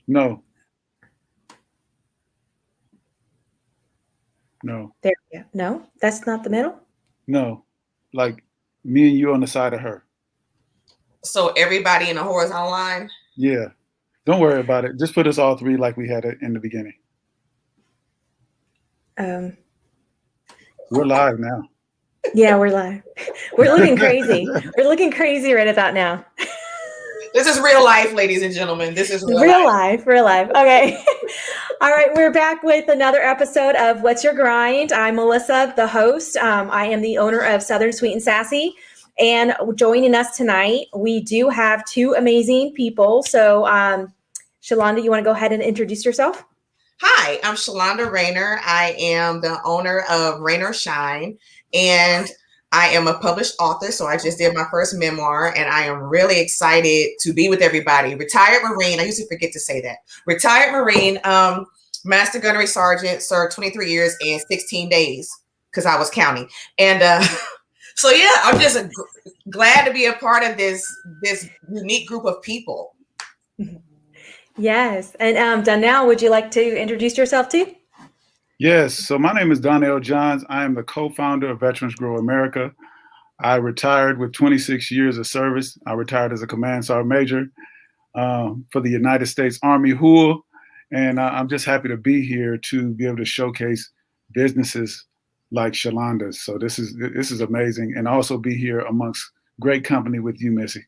No, no, There we go. No, that's not the middle. no. Like me and you on the side of her. So everybody in a horizontal line. Yeah. Don't worry about it. Just put us all three like we had it in the beginning. Um, We're live now. yeah, we're live. We're looking crazy. We're looking crazy right about now. This is real life, ladies and gentlemen. This is real Real life. life, real life. Okay. All right, we're back with another episode of What's Your Grind. I'm Melissa, the host. I am the owner of Southern Sweet and Sassy. And joining us tonight, we do have two amazing people. So, Shalanda, you want to go ahead and introduce yourself? Hi, I'm Shalanda Rayner. I am the owner of Rain or Shine, and I am a published author. So I just did my first memoir, and I am really excited to be with everybody. Retired Marine. I usually forget to say that. Retired Marine, Master Gunnery Sergeant, served 23 years and 16 days because I was counting. And so, yeah, I'm just glad to be a part of this unique group of people. Yes. And Donnell, would you like to introduce yourself too? Yes. So my name is Donnell Johns. I am the co-founder of Veterans Grow America. I retired with 26 years of service. I retired as a command sergeant major for the United States Army HUL. And I'm just happy to be here to be able to showcase businesses like Shalanda's. So this is amazing. And also be here amongst great company with you, Missy.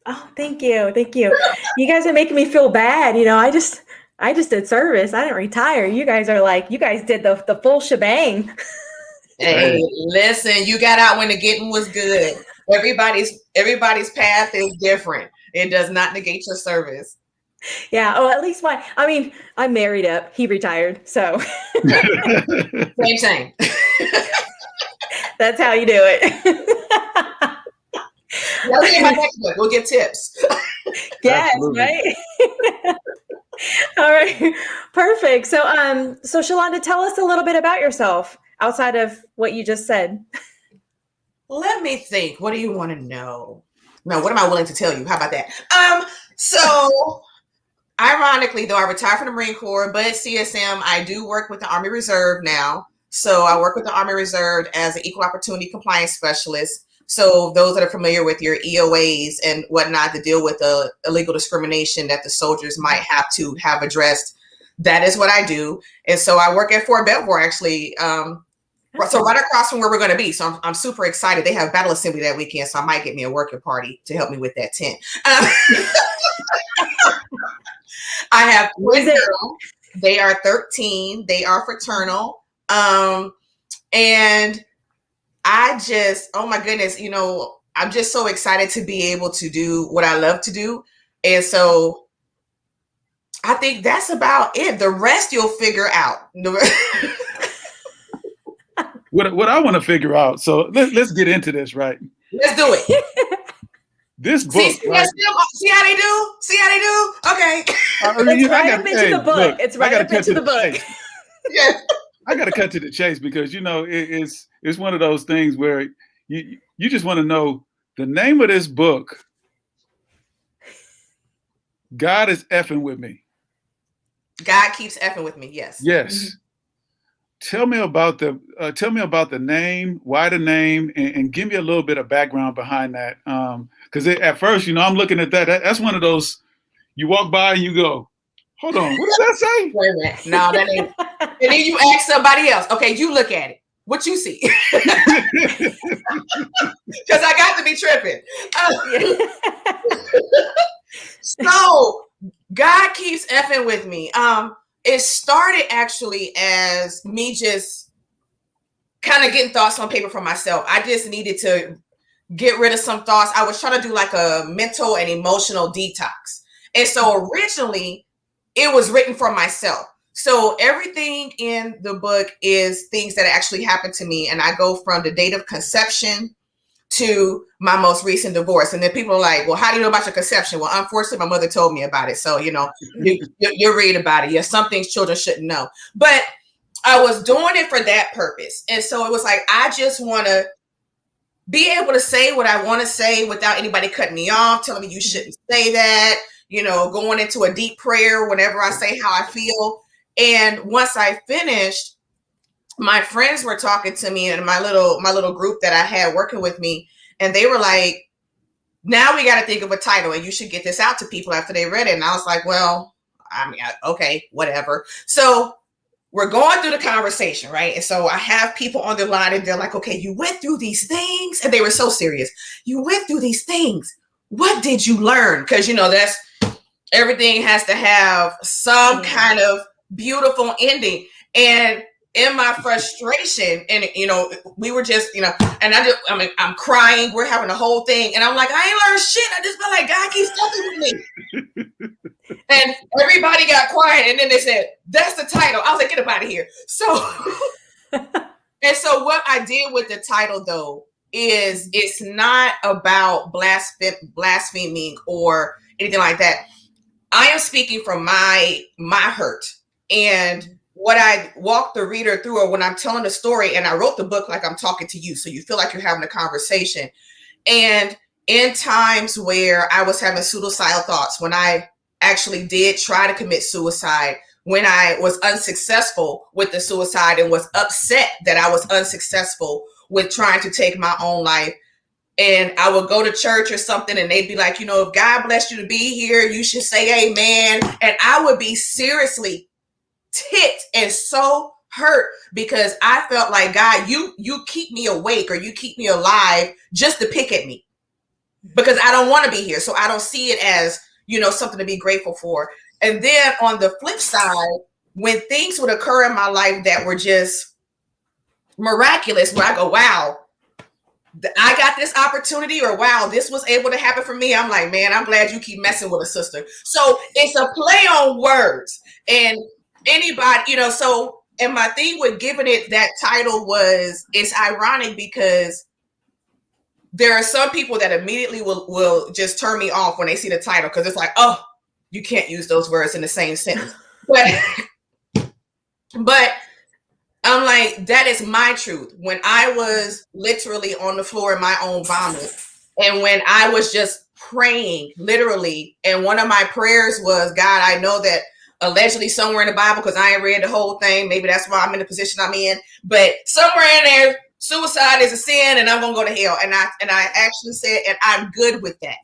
Oh, thank you. Thank you. You guys are making me feel bad. I just did service. I didn't retire. You guys are like, you guys did the full shebang. Hey, listen, you got out when the getting was good. Everybody's path is different. It does not negate your service. Yeah. Oh, at least I'm married up. He retired. So Same. That's how you do it. We'll get tips. Yes, right. All right, perfect. So, Shalanda, tell us a little bit about yourself outside of what you just said. Let me think. What do you want to know? No, what am I willing to tell you? How about that? So ironically, though, I retired from the Marine Corps, but at CSM, I do work with the Army Reserve now. So I work with the Army Reserve as an equal opportunity compliance specialist. So those that are familiar with your EOAs and whatnot to deal with the illegal discrimination that the soldiers might have to have addressed, that is what I do. And so I work at Fort Belvoir, actually. So right across from where we're going to be. So I'm super excited. They have battle assembly that weekend, so I might get me a working party to help me with that tent. I have twin girls. They are 13. They are fraternal. And I just, oh my goodness, I'm just so excited to be able to do what I love to do. And so I think that's about it. The rest you'll figure out. What I want to figure out. So let's get into this, right? Let's do it. This book. See how they do? See how they do? Okay. It's right up into the book. It's right up into the book. Yes. I got to cut to the chase because it's one of those things where you just want to know the name of this book. God is effing with me. God keeps effing with me. Yes. Yes. Mm-hmm. Tell me about the name. Why the name, and give me a little bit of background behind that. Because at first, I'm looking at that. That's one of those you walk by and you go, hold on, what does that say? Wait a minute. No, that ain't. And then you ask somebody else. Okay, you look at it. What you see? Because I got to be tripping. So God keeps effing with me. It started actually as me just kind of getting thoughts on paper for myself. I just needed to get rid of some thoughts. I was trying to do like a mental and emotional detox. And so originally it was written for myself. So everything in the book is things that actually happened to me. And I go from the date of conception to my most recent divorce. And then people are like, well, how do you know about your conception? Well, unfortunately, my mother told me about it. So, you read about it. Yeah, some things children shouldn't know. But I was doing it for that purpose. And so it was like, I just want to be able to say what I want to say without anybody cutting me off, telling me you shouldn't say that. going into a deep prayer whenever I say how I feel. And once I finished, my friends were talking to me in my little group that I had working with me, and they were like, now we got to think of a title and you should get this out to people after they read it. And I was like, well, I mean, okay, whatever. So we're going through the conversation, right? And so I have people on the line and they're like, okay, you went through these things. And they were so serious. You went through these things. What did you learn? Because, that's everything has to have some kind of beautiful ending. And in my frustration, and we were just, and I'm crying. We're having a whole thing, and I'm like, I ain't learned shit. I just feel like God keeps talking with me. And everybody got quiet, and then they said, "That's the title." I was like, "Get up out of here." So, and so what I did with the title though is it's not about blaspheming or anything like that. I am speaking from my hurt and what I walk the reader through, or when I'm telling a story, and I wrote the book like I'm talking to you, so you feel like you're having a conversation. And in times where I was having suicidal thoughts, when I actually did try to commit suicide, when I was unsuccessful with the suicide and was upset that I was unsuccessful with trying to take my own life, and I would go to church or something and they'd be like, if God blessed you to be here, you should say amen. And I would be seriously ticked and so hurt because I felt like, God, you keep me awake or you keep me alive just to pick at me because I don't want to be here. So I don't see it as, something to be grateful for. And then on the flip side, when things would occur in my life that were just miraculous, where I go, wow, I got this opportunity, or wow, this was able to happen for me. I'm like, man, I'm glad you keep messing with a sister. So it's a play on words. And anybody, so, and my thing with giving it that title was, it's ironic because there are some people that immediately will just turn me off when they see the title because it's like, oh, you can't use those words in the same sentence. But I'm like, that is my truth. When I was literally on the floor in my own vomit, and when I was just praying, literally, and one of my prayers was, God, I know that allegedly somewhere in the Bible, because I ain't read the whole thing, maybe that's why I'm in the position I'm in, but somewhere in there, suicide is a sin and I'm gonna go to hell. And I actually said, and I'm good with that.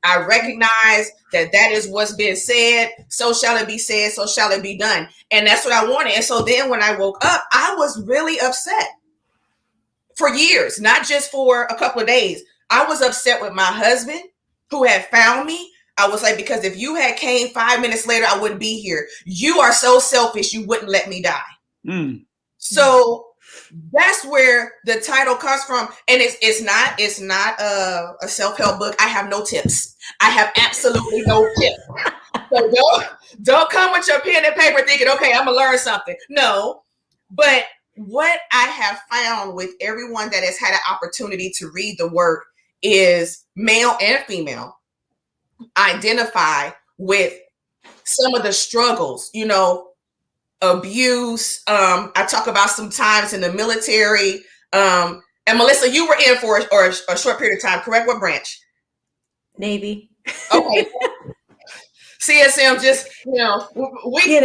I recognize that is what's been said. So shall it be said, so shall it be done. And that's what I wanted. And so then when I woke up, I was really upset for years, not just for a couple of days. I was upset with my husband who had found me. I was like, because if you had came 5 minutes later, I wouldn't be here. You are so selfish. You wouldn't let me die. So that's where the title comes from. And it's not a self-help book. I have no tips. I have absolutely no tips. So don't come with your pen and paper thinking, okay, I'm gonna learn something. No, but what I have found with everyone that has had an opportunity to read the work is male and female identify with some of the struggles, abuse. I talk about some times in the military. And Melissa, you were in for a short period of time, correct? What branch? Navy. Okay. CSM, just, we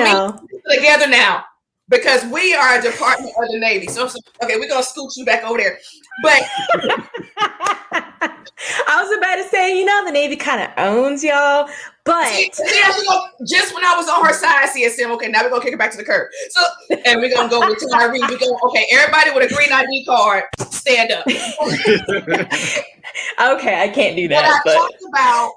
together now because we are a department of the Navy. So okay, we're going to scoot you back over there. But I was about to say, the Navy kind of owns y'all, but just when I was on her side, CSM, okay, now we're going to kick it back to the curb. So, and we're going to go with Tyree. We're going, okay, everybody with a green ID card, stand up. Okay, I can't do that. What I talked about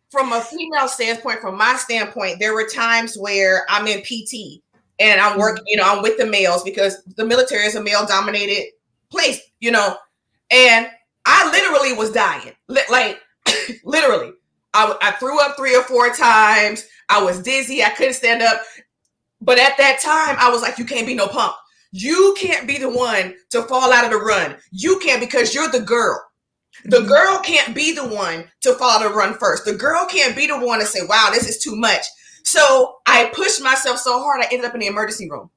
from a female standpoint, from my standpoint, there were times where I'm in PT and I'm working, I'm with the males because the military is a male-dominated place, and I literally was dying. Like, literally. I threw up 3 or 4 times. I was dizzy. I couldn't stand up. But at that time, I was like, you can't be no punk. You can't be the one to fall out of the run. You can't, because you're the girl. The girl can't be the one to fall out of the run first. The girl can't be the one to say, wow, this is too much. So I pushed myself so hard, I ended up in the emergency room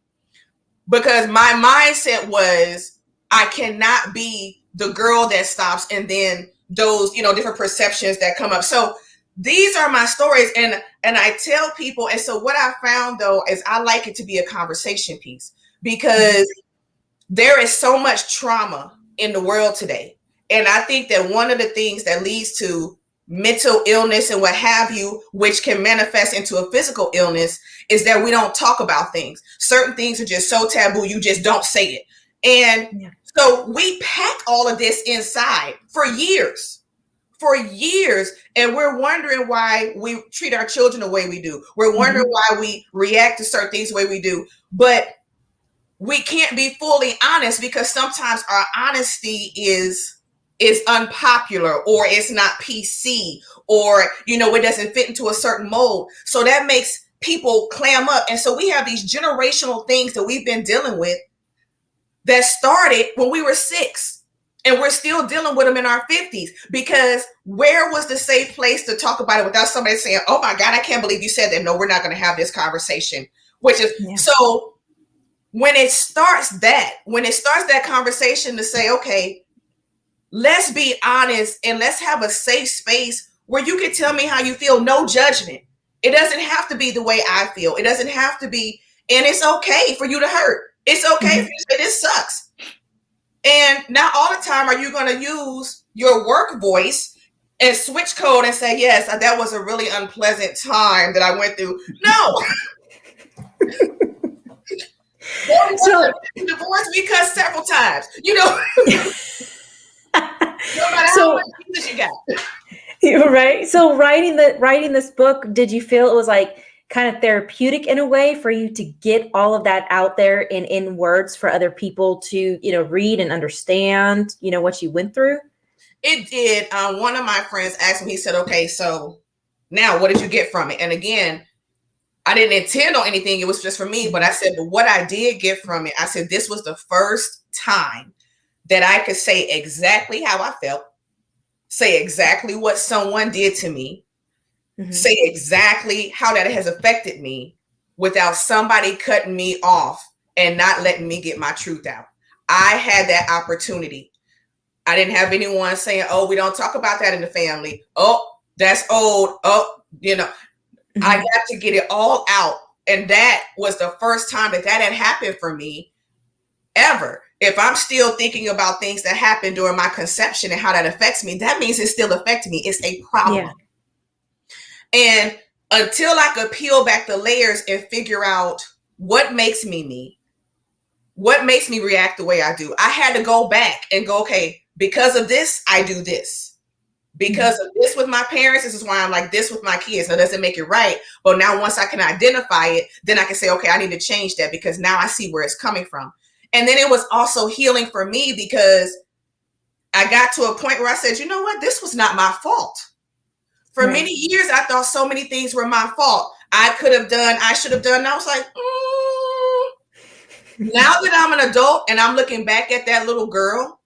because my mindset was, I cannot be the girl that stops, and then those, different perceptions that come up. So these are my stories, and I tell people. And so what I found though is I like it to be a conversation piece, because there is so much trauma in the world today. And I think that one of the things that leads to mental illness and what have you, which can manifest into a physical illness, is that we don't talk about things. Certain things are just so taboo, you just don't say it. And so we pack all of this inside for years, and we're wondering why we treat our children the way we do. We're wondering why we react to certain things the way we do. But we can't be fully honest, because sometimes our honesty is unpopular, or it's not PC, or, it doesn't fit into a certain mold. So that makes people clam up. And so we have these generational things that we've been dealing with that started when we were 6, and we're still dealing with them in our 50s, because where was the safe place to talk about it without somebody saying, oh my God, I can't believe you said that. No, we're not going to have this conversation, so when it starts that conversation to say, okay, let's be honest and let's have a safe space where you can tell me how you feel, no judgment. It doesn't have to be the way I feel. It doesn't have to be, and it's okay for you to hurt. It's okay for you to say this sucks. And not all the time are you going to use your work voice and switch code and say, yes, that was a really unpleasant time that I went through. No. So divorce because several times, no matter how much business you got. You're right. So writing this book, did you feel it was like kind of therapeutic in a way for you to get all of that out there in words for other people to, read and understand, what you went through? It did. One of my friends asked me, he said, okay, so now what did you get from it? And again, I didn't intend on anything. It was just for me. But I said, but what I did get from it, I said, this was the first time that I could say exactly how I felt, say exactly what someone did to me, say exactly how that has affected me without somebody cutting me off and not letting me get my truth out. I had that opportunity. I didn't have anyone saying, oh, we don't talk about that in the family. Oh, that's old. Oh, I got to get it all out. And that was the first time that had happened for me ever. If I'm still thinking about things that happened during my conception and how that affects me, that means it still affects me. It's a problem. Yeah. And until I could peel back the layers and figure out what makes me me, what makes me react the way I do, I had to go back and go, okay, because of this, I do this. Because of this with my parents, this is why I'm like this with my kids. That doesn't make it right. But now once I can identify it, then I can say, okay, I need to change that because now I see where it's coming from. And then it was also healing for me because I got to a point where I said, you know what? This was not my fault. For many years, I thought so many things were my fault. I could have done, I should have done. And I was like, Now that I'm an adult and I'm looking back at that little girl,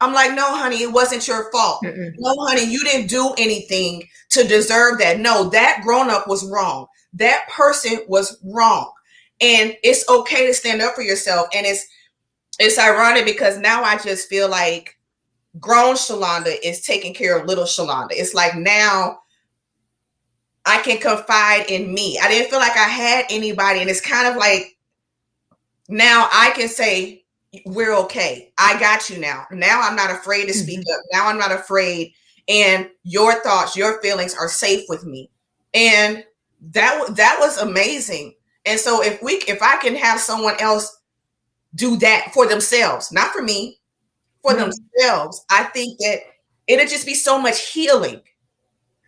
I'm like, no, honey, it wasn't your fault. No, honey, you didn't do anything to deserve that. No, that grown-up was wrong. That person was wrong. And it's okay to stand up for yourself. And it's ironic because now I just feel like grown Shalanda is taking care of little Shalanda. It's like now I can confide in me. I didn't feel like I had anybody. And it's kind of like now I can say, we're okay. I got you now. Now I'm not afraid to speak up. Now I'm not afraid. And your thoughts, your feelings are safe with me. And that was amazing. And so if I can have someone else do that for themselves, not for me, for themselves, I think that it'll just be so much healing.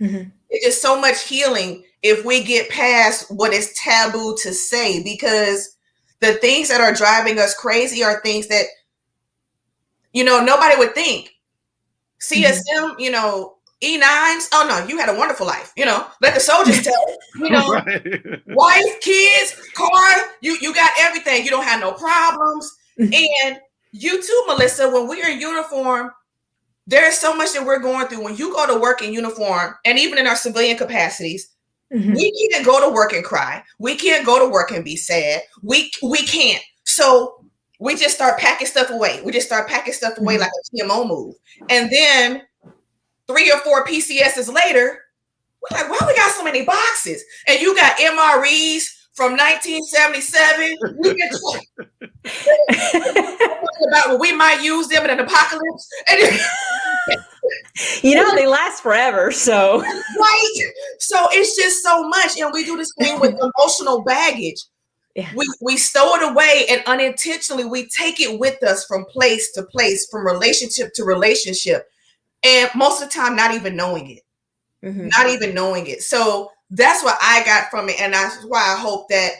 It's just so much healing if we get past what is taboo to say, because the things that are driving us crazy are things that, nobody would think. CSM, E9s. Oh no, you had a wonderful life. Let the soldiers tell it. Wife, kids, car, you got everything. You don't have no problems. And you too, Melissa, when we're in uniform, there's so much that we're going through. When you go to work in uniform, and even in our civilian capacities, we can't go to work and cry. We can't go to work and be sad. We can't. So we just start packing stuff away. We just start packing stuff away like a TMO move. And then 3 or 4 PCSs later, We're like, why we got so many boxes? And you got MREs from 1977. We get about when we might use them in an apocalypse. And they last forever. So right. So it's just so much. And we do this thing with emotional baggage. Yeah. We stow it away, and unintentionally we take it with us from place to place, from relationship to relationship. And most of the time, not even knowing it. Mm-hmm. Not even knowing it. So that's what I got from it. And that's why I hope that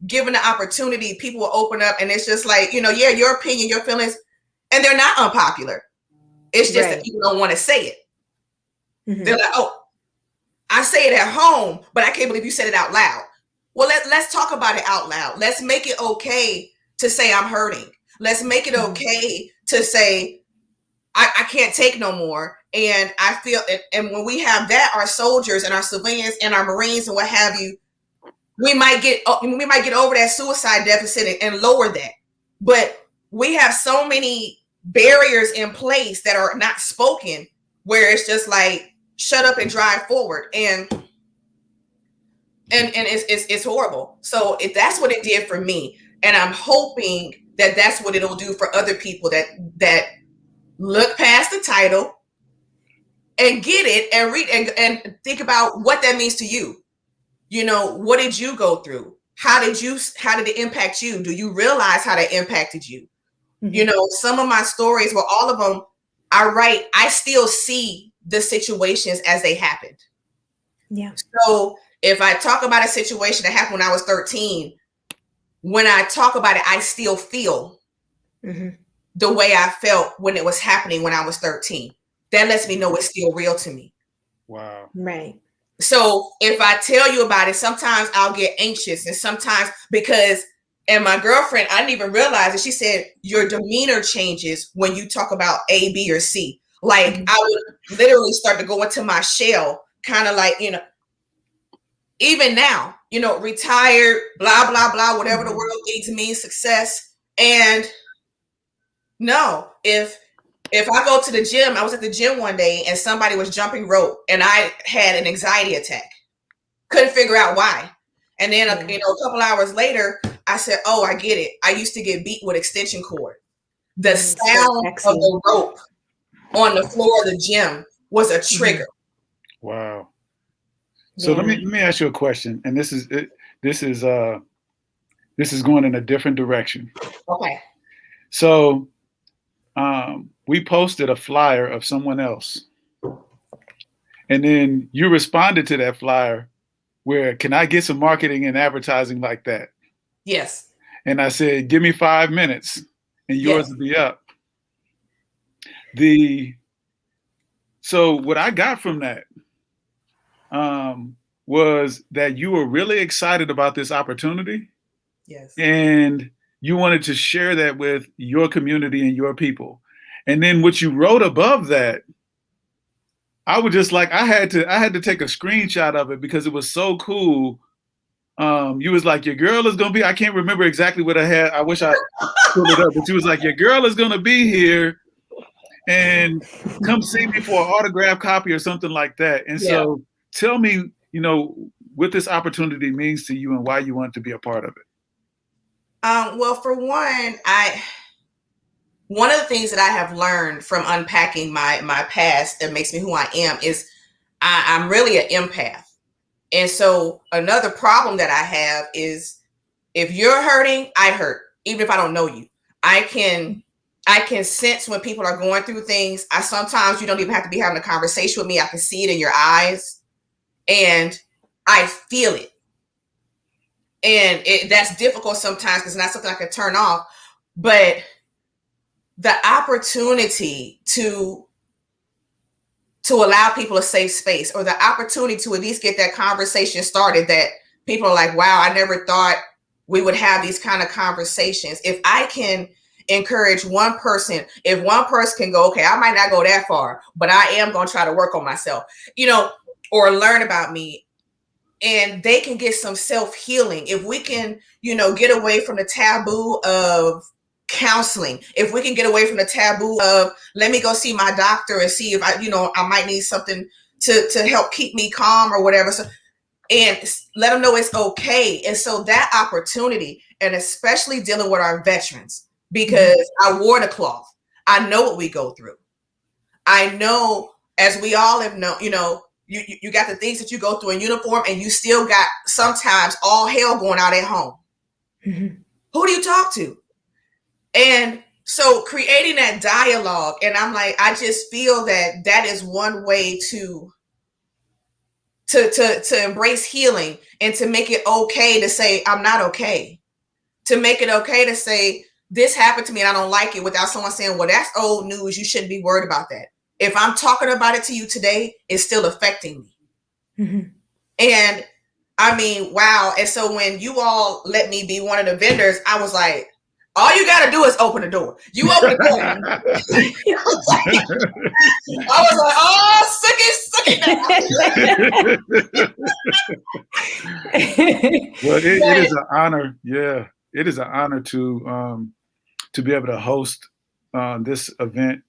given the opportunity, people will open up, and it's just like, yeah, your opinion, your feelings, and they're not unpopular. It's just that people don't want to say it. Mm-hmm. They're like, oh, I say it at home, but I can't believe you said it out loud. Well, let's talk about it out loud. Let's make it okay to say I'm hurting. Let's make it okay to say I can't take no more. And I feel it. And when we have that, our soldiers and our civilians and our Marines and what have you, we might get over that suicide deficit and lower that. But we have so many barriers in place that are not spoken, where it's just like, shut up and drive forward. And it's horrible. So if that's what it did for me, and I'm hoping that that's what it'll do for other people that look past the title and get it and read and think about what that means to you. What did you go through? How did it impact you? Do you realize how that impacted you? Mm-hmm. Some of my stories, well, all of them I still see the situations as they happened. Yeah. So if I talk about a situation that happened when I was 13, when I talk about it, I still feel the way I felt when it was happening when I was 13. That lets me know it's still real to me. Wow. Right. So if I tell you about it, sometimes I'll get anxious, and sometimes and my girlfriend, I didn't even realize it. She said, your demeanor changes when you talk about A, B, or C. Like I would literally start to go into my shell, kind of like, even now, retired, blah, blah, blah, whatever the world thinks means success. And no, if I go to the gym, I was at the gym one day and somebody was jumping rope and I had an anxiety attack. Couldn't figure out why. And then, a couple hours later, I said, oh, I get it. I used to get beat with extension cord. The sound of the rope on the floor of the gym was a trigger. Wow. So let me ask you a question, and this is going in a different direction. Okay. So we posted a flyer of someone else, and then you responded to that flyer where, can I get some marketing and advertising like that? Yes. And I said, give me 5 minutes and yours will be up. So what I got from that was that you were really excited about this opportunity. Yes. And you wanted to share that with your community and your people. And then what you wrote above that, I was just like, I had to take a screenshot of it because it was so cool. You was like, your girl is gonna be, I can't remember exactly what I had. I wish I pulled it up, but you was like, your girl is gonna be here and come see me for an autograph copy or something like that. And so tell me, what this opportunity means to you and why you want to be a part of it. Well, for one of the things that I have learned from unpacking my past that makes me who I am is I'm really an empath. And so another problem that I have is if you're hurting, I hurt, even if I don't know you. I can sense when people are going through things. Sometimes you don't even have to be having a conversation with me. I can see it in your eyes and I feel it. And that's difficult sometimes because it's not something I can turn off. But the opportunity to allow people a safe space, or the opportunity to at least get that conversation started, that people are like, wow, I never thought we would have these kind of conversations. If I can encourage one person, if one person can go, okay, I might not go that far, but I am going to try to work on myself, or learn about me, and they can get some self-healing. If we can, get away from the taboo of counseling, if we can get away from the taboo of, let me go see my doctor and see if I might need something to help keep me calm or whatever. So, and let them know it's okay. And so that opportunity, and especially dealing with our veterans, because I wore the cloth. I know what we go through. I know, as we all have known, you know, you got the things that you go through in uniform, and you still got sometimes all hell going out at home. Mm-hmm. Who do you talk to? And so creating that dialogue, and I'm like, I just feel that is one way to embrace healing, and to make it okay to say, I'm not okay. To make it okay to say, this happened to me and I don't like it, without someone saying, well, that's old news. You shouldn't be worried about that. If I'm talking about it to you today, it's still affecting me. Mm-hmm. And I mean, wow. And so when you all let me be one of the vendors, I was like, all you got to do is open the door. You open the door. I was like, oh, suck it. Well, it is an honor. Yeah, it is an honor to be able to host this event,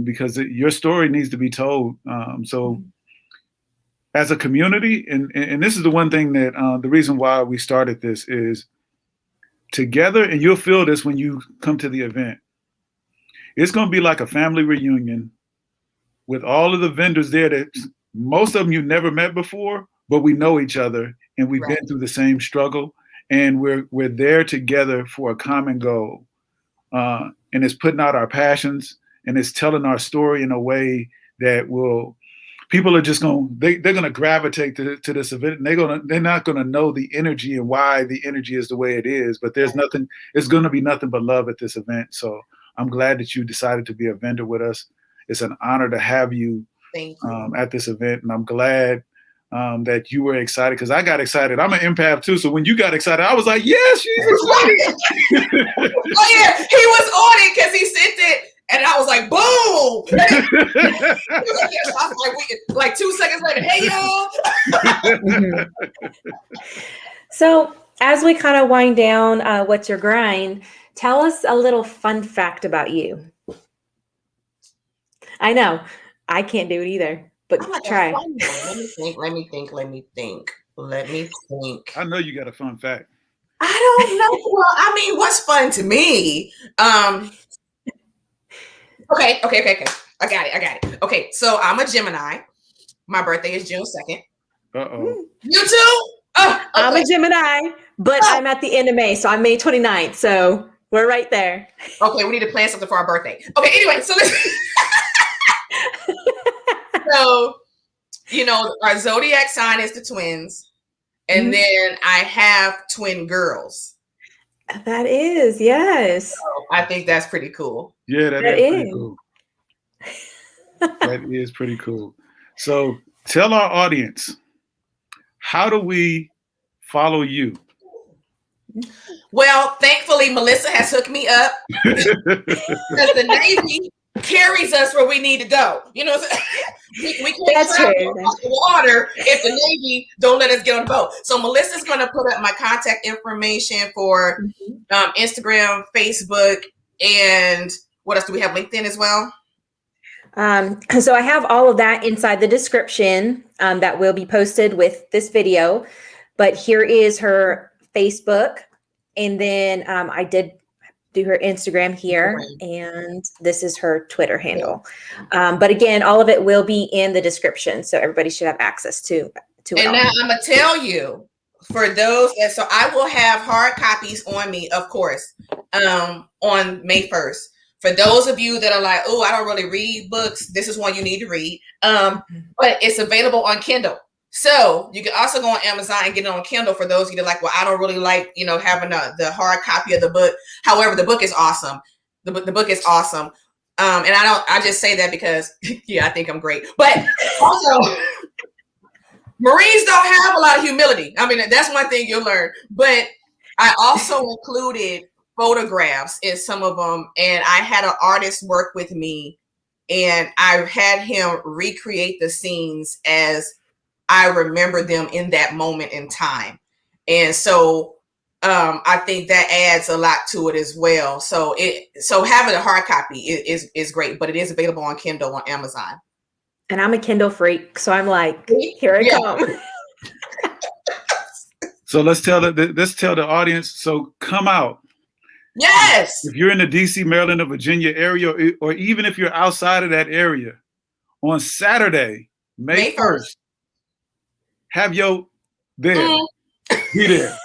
because your story needs to be told. So as a community, and this is the one thing that the reason why we started this is together, and you'll feel this when you come to the event. It's going to be like a family reunion with all of the vendors there that most of them you've never met before, but we know each other and we've been through the same struggle, and we're there together for a common goal. And it's putting out our passions, and it's telling our story in a way that people are just they're going to gravitate to this event, and they're not going to know the energy and why the energy is the way it is, but it's going to be nothing but love at this event. So I'm glad that you decided to be a vendor with us. It's an honor to have you, at this event. And I'm glad that you were excited, because I got excited. I'm an empath too. So when you got excited, I was like, yes, she's excited. Oh yeah, he was on it because he sent it. And I was like, boom! I was like 2 seconds later, hey, y'all. So as we kind of wind down What's Your Grind, tell us a little fun fact about you. I know, I can't do it either, but try. Let me think. I know you got a fun fact. I don't know. Well, I mean, what's fun to me? Okay. I got it. Okay, so I'm a Gemini. My birthday is June 2nd. Uh-oh. You too? Oh, okay. I'm a Gemini, but I'm at the end of May, so I'm May 29th. So we're right there. Okay, we need to plan something for our birthday. Okay, anyway, so so, you know, our zodiac sign is the twins. And then I have twin girls. That is, yes. So I think that's pretty cool. Yeah, that is pretty cool. That is pretty cool. So tell our audience, how do we follow you? Well, thankfully, Melissa has hooked me up because the Navy carries us where we need to go. You know, we can't travel across the water if the Navy don't let us get on the boat. So Melissa's going to put up my contact information for Instagram, Facebook, and what else do we have? LinkedIn as well. So I have all of that inside the description that will be posted with this video. But here is her Facebook, and then I did do her Instagram here, and this is her Twitter handle. But again, all of it will be in the description, so everybody should have access to it. And now I'm gonna tell you, for those that, so I will have hard copies on me, of course, on May 1st. For those of you that are like, oh, I don't really read books, this is one you need to read. But it's available on Kindle. So you can also go on Amazon and get it on Kindle for those of you that like, well, I don't really like, you know, having the hard copy of the book. However, the book is awesome. The book is awesome. And I just say that because, yeah, I think I'm great. But also, Marines don't have a lot of humility. I mean, that's one thing you'll learn. But I also included photographs in some of them. And I had an artist work with me, and I had him recreate the scenes as I remember them in that moment in time. And so I think that adds a lot to it as well. So having a hard copy is great, but it is available on Kindle on Amazon. And I'm a Kindle freak, so I'm like, here I come. So let's tell the audience. So come out. Yes. If you're in the DC, Maryland, or Virginia area, or even if you're outside of that area, on Saturday, May 1st, have your there. Be there.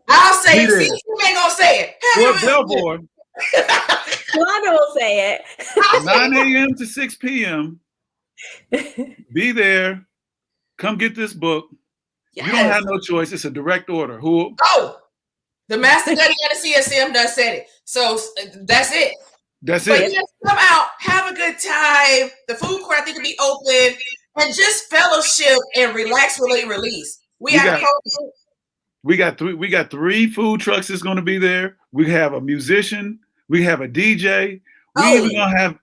I'll say it. See, you ain't gonna say it. What billboard? Shalanda will say it. 9 a.m. to 6 p.m. Be there. Come get this book. Yes. You don't have no choice. It's a direct order. Who? Oh, the Master Gunny and the CSM done said it. So that's it. That's but it. Just come out, have a good time. The food court I think will be open, and just fellowship and relax, release. We got three food trucks that's going to be there. We have a musician. We have a DJ. We even gonna have.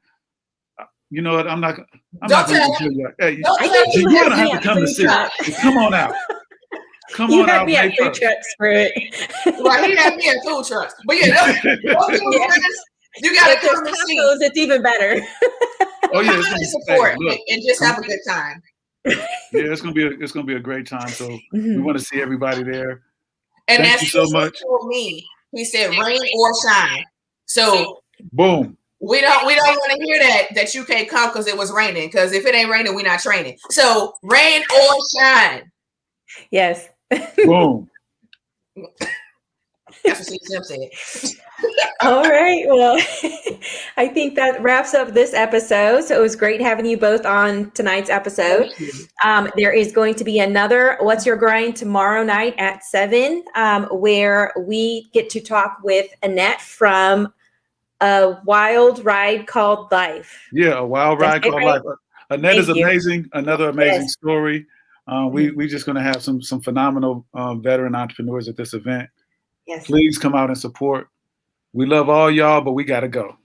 You know what? I'm not going to tell you. Hey, you're going to have to come to see. Come on out. Come on out. You had me at food trucks for it. Right, he had me at food trucks. But you got to come and see. It's even better. Oh yeah, support and just have a good time. Yeah, it's gonna be a great time. So we want to see everybody there. And thank you so much. For me, he said rain or shine. So boom. We don't want to hear that you can't come because it was raining. Because if it ain't raining, we're not training. So rain or shine. Yes. Boom. That's what CSM said. All right. Well, I think that wraps up this episode. So it was great having you both on tonight's episode. There is going to be another What's Your Grind tomorrow night at 7, where we get to talk with Annette from a wild ride called Life. Yeah, a wild ride called Life. Annette is amazing. Another amazing story. We're just going to have some phenomenal veteran entrepreneurs at this event. Yes. Please come out and support. We love all y'all, but we got to go.